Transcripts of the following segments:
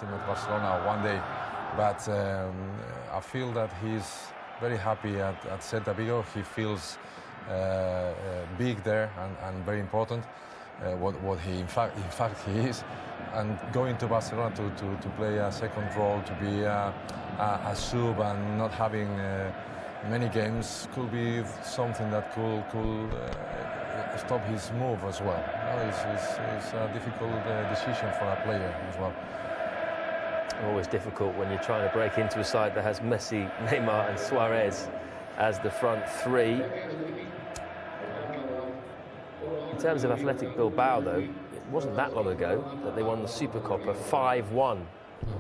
team of Barcelona one day. But I feel that he's very happy at Celta Vigo. He feels big there and very important. What he in fact he is, and going to Barcelona to play a second role, to be a sub and not having many games could be something that could stop his move as well. It's a difficult decision for a player as well. Always difficult when you're trying to break into a side that has Messi, Neymar and Suarez as the front three. In terms of Athletic Bilbao, though, it wasn't that long ago that they won the Supercopa 5-1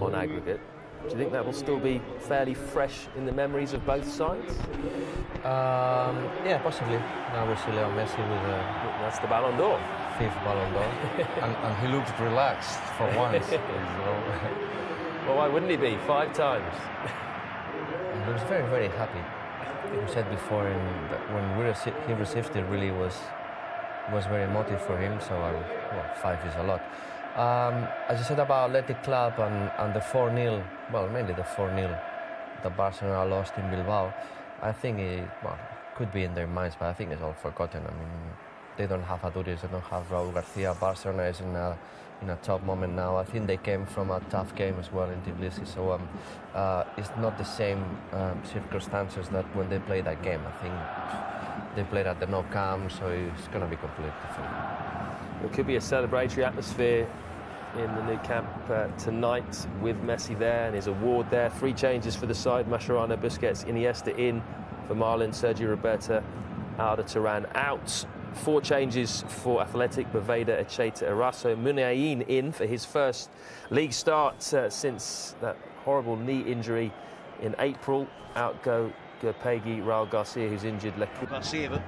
on aggregate. Do you think that will still be fairly fresh in the memories of both sides? Yeah, possibly. Now we see Leo Messi with that's the Ballon d'Or. 5th Ballon d'Or. and he looked relaxed for once. Well, why wouldn't he be? 5 times. He was very, very happy. Like we said before, when he received it, really was very emotive for him. So, well, 5 is a lot. As you said about Athletic Club and the 4-0, well, mainly the 4-0 that Barcelona lost in Bilbao, I think it could be in their minds, but I think it's all forgotten. I mean, they don't have Aduriz, they don't have Raúl García. Barcelona is in a top moment now. I think they came from a tough game as well in Tbilisi, so it's not the same circumstances that when they played that game. I think they played at the Nou Camp, so it's going to be completely different. It could be a celebratory atmosphere in the Nou Camp tonight with Messi there and his award there. 3 changes for the side: Mascherano, Busquets, Iniesta in for Marlon, Sergio Roberto, Arda Turan out. 4 changes for Athletic: Boveda, Echeta, Eraso, Muniain in for his first league start since that horrible knee injury in April. Out go Gurpegi, Raúl García, who's injured. Garcia, but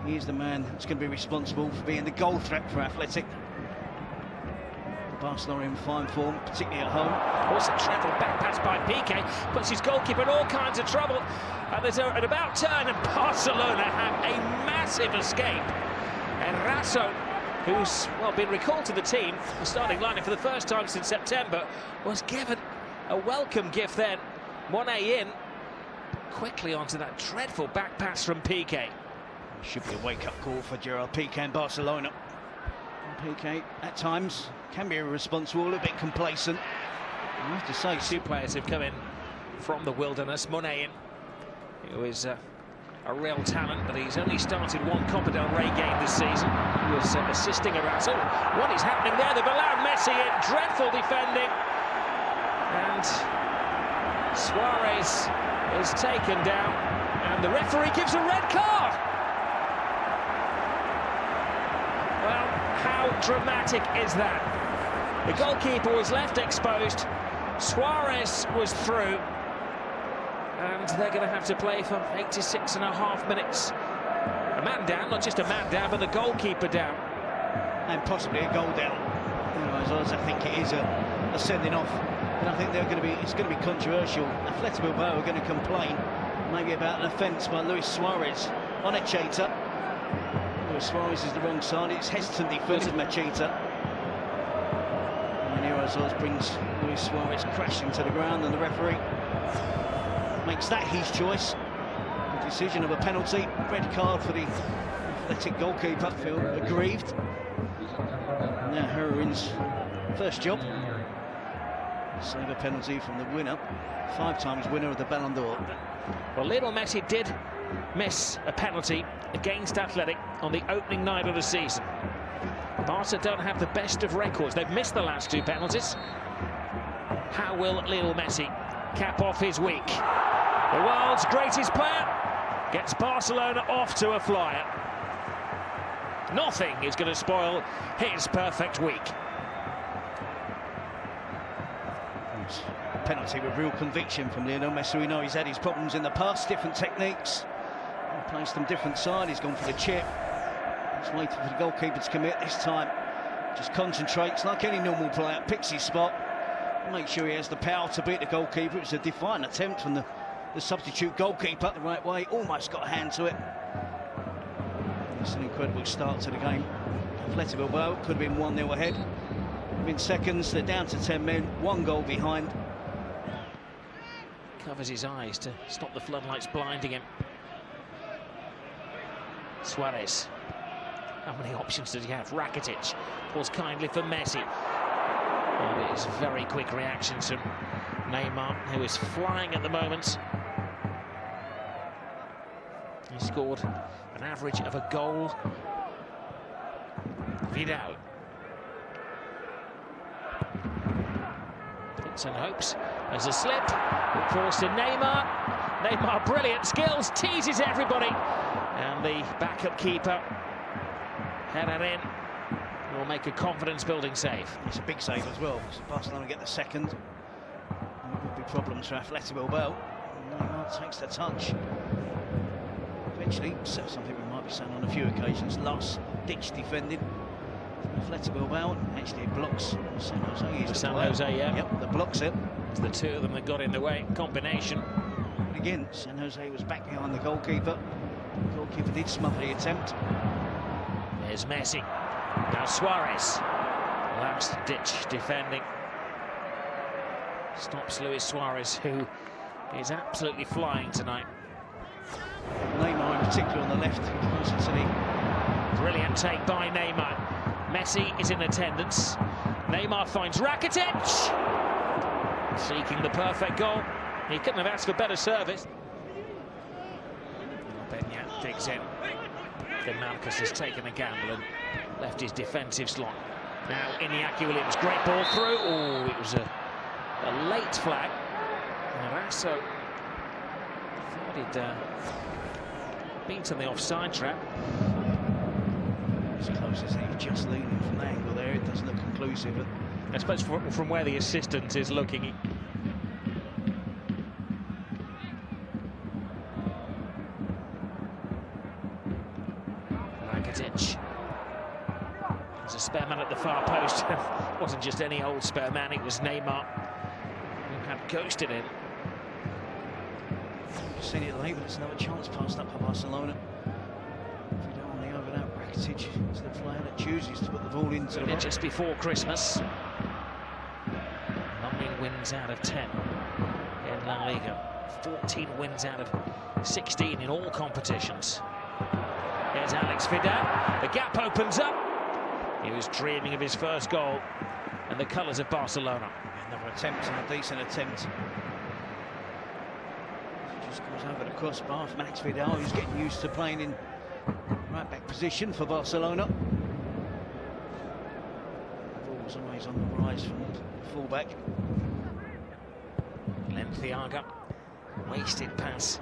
he's the man that's going to be responsible for being the goal threat for Athletic. Barcelona in fine form, particularly at home. Also treble back pass by Piqué, puts his goalkeeper in all kinds of trouble. And there's an about turn, and Barcelona have a massive escape. And Eraso, who's been recalled to the team, the starting lineup for the first time since September, was given a welcome gift then. Monet in, quickly onto that dreadful back pass from Piqué. Should be a wake-up call for Gerard Piqué and Barcelona. Piqué, at times, can be irresponsible, a little bit complacent. I have to say, 2 players have come in from the wilderness. Monet in, who is a real talent, but he's only started 1 Copa del Rey game this season. He was assisting Eraso. What is happening there? They've allowed Messi in. Dreadful defending. And Suarez is taken down, and the referee gives a red card. Well, how dramatic is that? The goalkeeper was left exposed. Suarez was through. And they're going to have to play for 86.5 minutes. A man down, not just a man down, but the goalkeeper down. And possibly a goal down. Otherwise, I think it is a sending off. But I think it's going to be controversial. Athletic Bilbao are going to complain maybe about an offence by Luis Suarez on Echeta. Luis Suarez is the wrong side. It's hesitant defending from Echeta. And Eraso brings Luis Suarez crashing to the ground, and the referee makes that his choice. The decision of a penalty, red card for the Athletic goalkeeper. Feel aggrieved. Now Heroin's first job. Save a penalty from the winner, 5 times winner of the Ballon d'Or. Well, Lionel Messi did miss a penalty against Athletic on the opening night of the season. Barca don't have the best of records. They've missed the last 2 penalties. How will Lionel Messi cap off his week? The world's greatest player gets Barcelona off to a flyer. Nothing is going to spoil his perfect week. Penalty with real conviction from Lionel Messi. We know he's had his problems in the past, different techniques. He placed them different side, he's gone for the chip. He's waiting for the goalkeeper to commit this time. Just concentrates like any normal player, picks his spot, makes sure he has the power to beat the goalkeeper. It's a defiant attempt from the substitute goalkeeper the right way, almost got a hand to it. It's an incredible start to the game. Athletic Bilbao could have been 1-0 ahead. in seconds. They're down to 10 men, 1 goal behind. Covers his eyes to stop the floodlights blinding him. Suarez. How many options does he have? Rakitic pulls kindly for Messi. Oh, it is very quick reactions from Neymar, who is flying at the moment. He scored an average of a goal. Vidal. Thinks and hopes. There's a slip. Forced to Neymar. Neymar, brilliant skills, teases everybody. And the backup keeper, header in, will make a confidence-building save. It's a big save as well. So Barcelona get the second. And there will be problems for Athletic Bilbao. Neymar takes the touch. Eventually, something we might be saying on a few occasions, last-ditch defending from Athletic Bilbao. Actually, it blocks San Jose. San Jose, yeah. Yep, that blocks it. It's the two of them that got in the way. Combination. But again, San Jose was back behind the goalkeeper. The goalkeeper did smother the attempt. There's Messi. Now Suarez. Last-ditch defending. Stops Luis Suarez, who is absolutely flying tonight. Neymar in particular on the left, closer to the... Brilliant take by Neymar. Messi is in attendance. Neymar finds Rakitic. Seeking the perfect goal. He couldn't have asked for better service. Benyat digs in. Then Marcus has taken a gamble and left his defensive slot. Now Iñaki Williams, great ball through. Oh, it was a late flag. And Rasso thought he'd beat on the offside trap. As close as he's just leaning from the angle there, it doesn't look conclusive. But I suppose from where the assistant is looking. Rakitic. There's a spare man at the far post. It wasn't just any old spare man, it was Neymar, who had ghosted in. seen it late, but it's another chance passed up for Barcelona. If you don't want the overlap, Rakitic is the player that chooses to put the ball into the box. Just before Christmas. 9 wins out of 10 in La Liga. 14 wins out of 16 in all competitions. Here's Alex Vidal. The gap opens up. He was dreaming of his first goal and the colours of Barcelona. Another attempt and a decent attempt. Just goes over the crossbar for Max Vidal, who's getting used to playing in right-back position for Barcelona. The ball was always on the rise from the full-back. Lenciaga, wasted pass.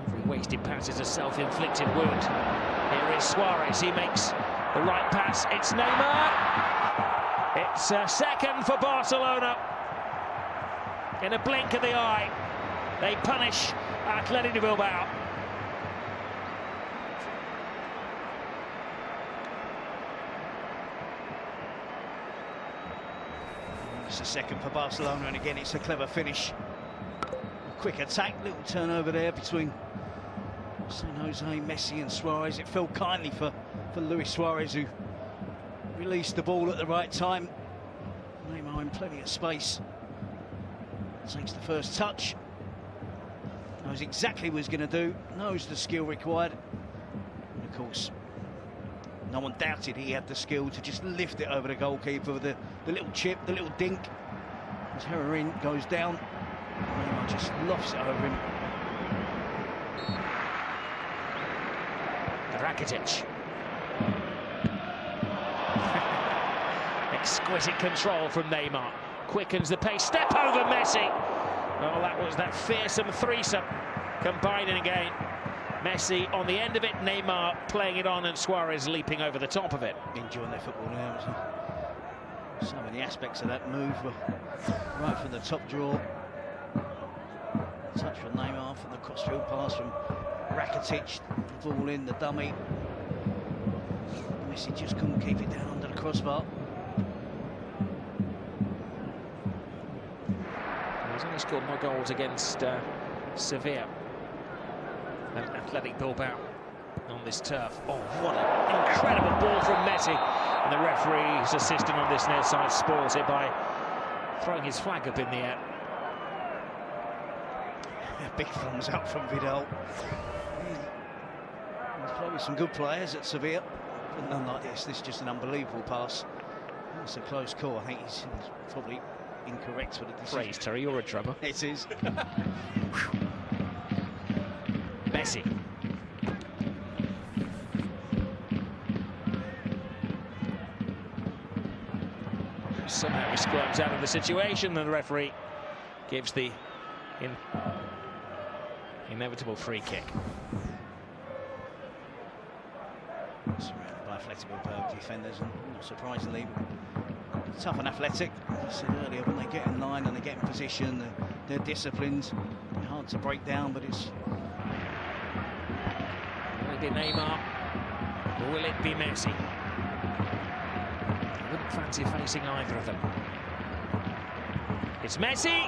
Every wasted pass is a self-inflicted wound. Here is Suarez, he makes the right pass. It's Neymar. It's a second for Barcelona. In a blink of the eye, they punish Athletic Bilbao. It's a second for Barcelona, and again it's a clever finish. A quick attack, little turnover there between San Jose, Messi and Suarez. It fell kindly for Luis Suarez, who released the ball at the right time. Neymar in plenty of space. Takes the first touch. Knows exactly what he's going to do. Knows the skill required. And of course, no one doubted he had the skill to just lift it over the goalkeeper with the little chip, the little dink. As Herrerin goes down, Neymar just lofts it over him. Rakitic. Exquisite control from Neymar. Quickens the pace. Step over Messi. Oh, that was that fearsome threesome combining again. Messi on the end of it, Neymar playing it on, and Suarez leaping over the top of it. Enjoying their football now. So many aspects of that move were right from the top draw. Touch from Neymar, from the crossfield pass from Rakitic, the ball in, the dummy. Messi just couldn't keep it down under the crossbar. He's only scored more goals against Sevilla than Athletic Bilbao on this turf. Oh, what an incredible ball from Messi. And the referee who's assisting on this near side spoils it by throwing his flag up in the air. Big thumbs up from Vidal. He's played with some good players at Sevilla, but none like this. This is just an unbelievable pass. It's a close call. I think he's probably incorrect for the decision. Praise, Terry, you're a trouble. It is. Messi. Somehow he squirms out of the situation, and the referee gives the inevitable free kick. Surrounded by Athletic Bilbao defenders, and not surprisingly, tough and athletic. As I said earlier, when they get in line and they get in position, they're disciplined. They're hard to break down, but it's... Will it be Neymar? Or will it be Messi? I wouldn't fancy facing either of them. It's Messi!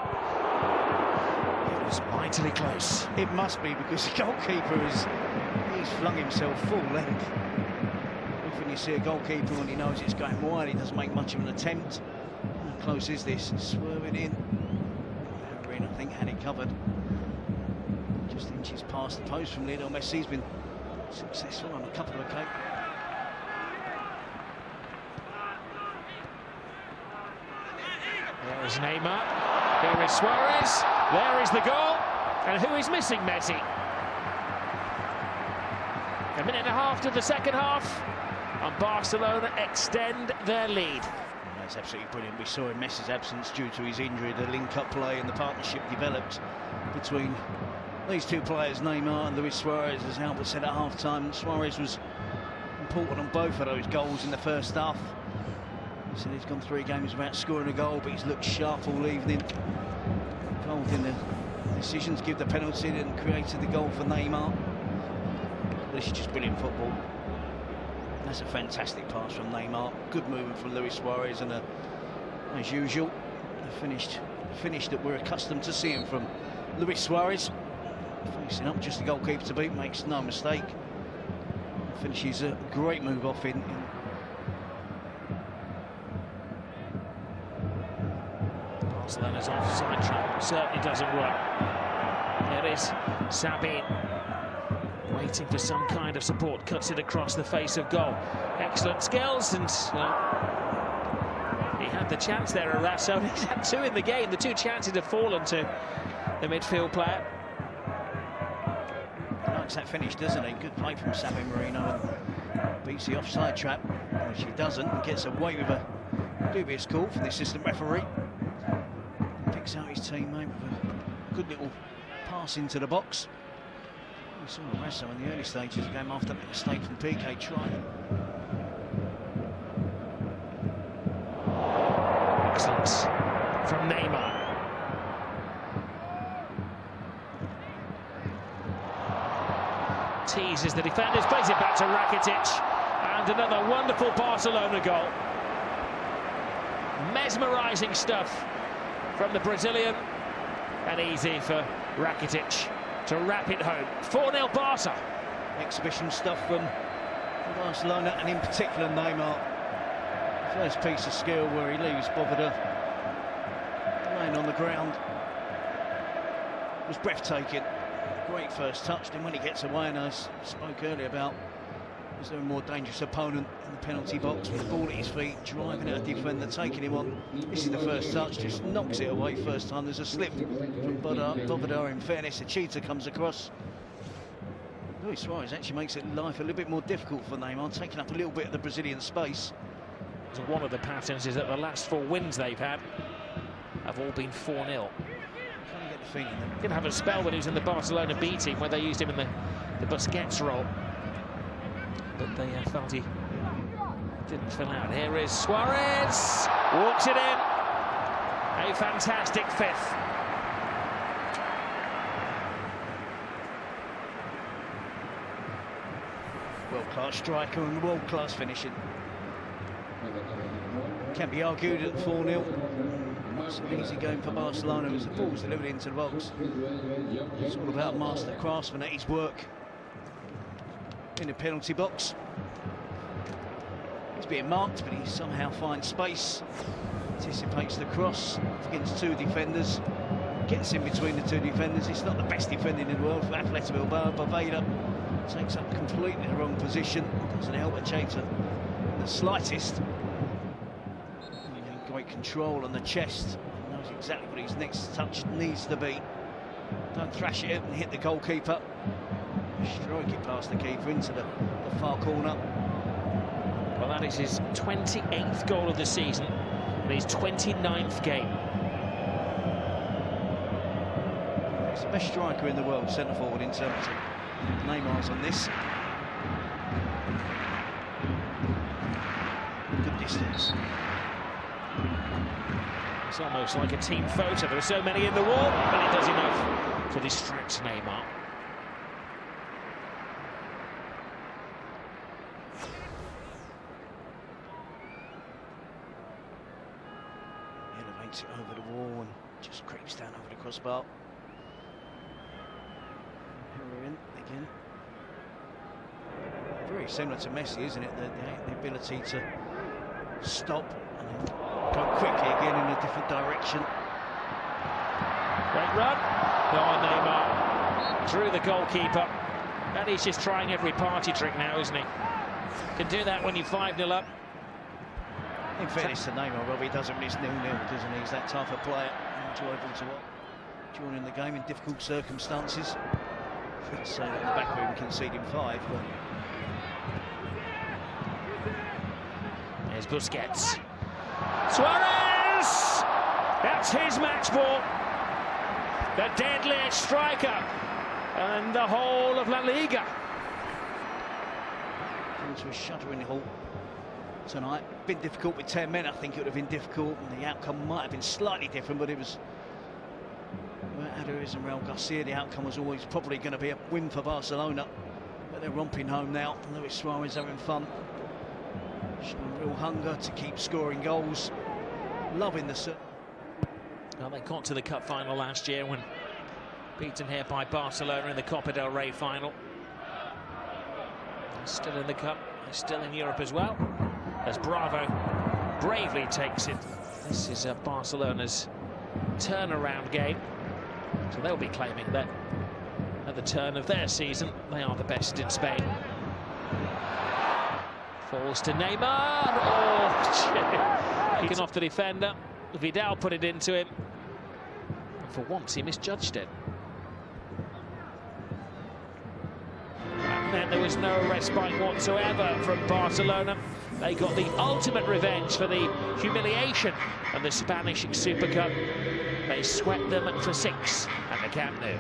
It was mightily close. It must be, because the goalkeeper he's flung himself full length. Often you see a goalkeeper when he knows it's going wide, he doesn't make much of an attempt. How close is this? Swerving in. Green, I think, had it covered. Just inches past the post from Lionel Messi. He's been successful on a couple of occasions. There is Neymar, there is Suarez, there is the goal, and who is missing? Messi. A minute and a half to the second half, and Barcelona extend their lead. That's absolutely brilliant. We saw in Messi's absence due to his injury, the link-up play and the partnership developed between these two players, Neymar and Luis Suarez. As Albert said at half-time, Suarez was important on both of those goals in the first half. He said he's gone 3 games without scoring a goal, but he's looked sharp all evening. Involved in the decisions, give the penalty, and created the goal for Neymar. This is just brilliant football. That's a fantastic pass from Neymar. Good movement from Luis Suarez, and as usual, a finish that we're accustomed to seeing from Luis Suarez. Facing up, just the goalkeeper to beat, makes no mistake. Finishes a great move off in Barcelona's offside trap certainly doesn't work. There is Sabin, waiting for some kind of support, cuts it across the face of goal. Excellent skills, and he had the chance there, Arasso. He's had 2 in the game. The 2 chances have fallen to the midfield player. He likes that finish, doesn't he? Good play from Sabin Marino, and beats the offside trap, which he doesn't, and gets away with a dubious call for the assistant referee. Picks out his teammate with a good little pass into the box. We saw Arasso in the early stages of the game after that mistake from Piqué trying. Excellence from Neymar. Teases the defenders, plays it back to Rakitic, and another wonderful Barcelona goal. Mesmerising stuff from the Brazilian, and easy for Rakitic to wrap it home. 4-0 Barca. Exhibition stuff from Barcelona, and in particular Neymar. First piece of skill where he leaves Bobada laying on the ground. It was breathtaking. Great first touch, then when he gets away, and I spoke earlier about, is there a more dangerous opponent in the penalty box with the ball at his feet, driving at a defender, taking him on. This is the first touch, just knocks it away first time. There's a slip from Bobada. In fairness, a cheater comes across. Luis Suarez actually makes it life a little bit more difficult for Neymar, taking up a little bit of the Brazilian space. So one of the patterns is that the last 4 wins they've had have all been 4-0. Kind of get the feeling that Didn't have a spell when he was in the Barcelona B team where they used him in the Busquets role, but they felt he didn't fill out. Here is Suarez, walks it in. A fantastic 5th. world-class striker and world-class finishing. Can't be argued at 4-0. It's an easy game for Barcelona as the ball's delivered into the box. It's all about master craftsman at his work in the penalty box. He's being marked, but he somehow finds space. Anticipates the cross against two defenders. Gets in between the two defenders. It's not the best defending in the world for Athletic Bilbao. Baveda takes up completely the wrong position. Doesn't help a chaser in the slightest. Great control on the chest. Knows exactly what his next touch needs to be. Don't thrash it out and hit the goalkeeper. Strike it past the keeper into the far corner. Well, that is his 28th goal of the season and his 29th game. He's the best striker in the world, centre forward in terms of Neymar's on this. Good distance. It's almost like a team photo. There are so many in the wall, but it does enough to distract Neymar. Elevates it over the wall and just creeps down over the crossbar. Here again. Very similar to Messi, isn't it? The ability to stop and then go quickly again in a different direction. Great run. Oh, Neymar drew the goalkeeper. And he's just trying every party trick now, isn't he? Can do that when you're 5-0 up. In fairness to Neymar, Robbie doesn't miss 0-0, doesn't he? He's that type of player. Enjoyable to watch. Joining the game in difficult circumstances. I'd say that in the back room conceding 5, but... There's Busquets. Suarez! That's his match ball. The deadliest striker and the whole of La Liga. Into a shuddering halt tonight. Been difficult with 10 men. I think it would have been difficult, and the outcome might have been slightly different, but it was... Aduriz and Raul Garcia, the outcome was always probably going to be a win for Barcelona, but they're romping home now. Luis Suarez having fun, showing real hunger to keep scoring goals, loving the... Well, they got to the cup final last year when beaten here by Barcelona in the Copa del Rey final. They're still in the cup, they're still in Europe as well, as Bravo bravely takes it. This is Barcelona's turnaround game. So they'll be claiming that at the turn of their season, they are the best in Spain. Falls to Neymar. Oh, taken off the defender. Vidal put it into him. And for once, he misjudged it. And then there was no respite whatsoever from Barcelona. They got the ultimate revenge for the humiliation of the Spanish Super Cup. They swept them for 6 at the Camp Nou.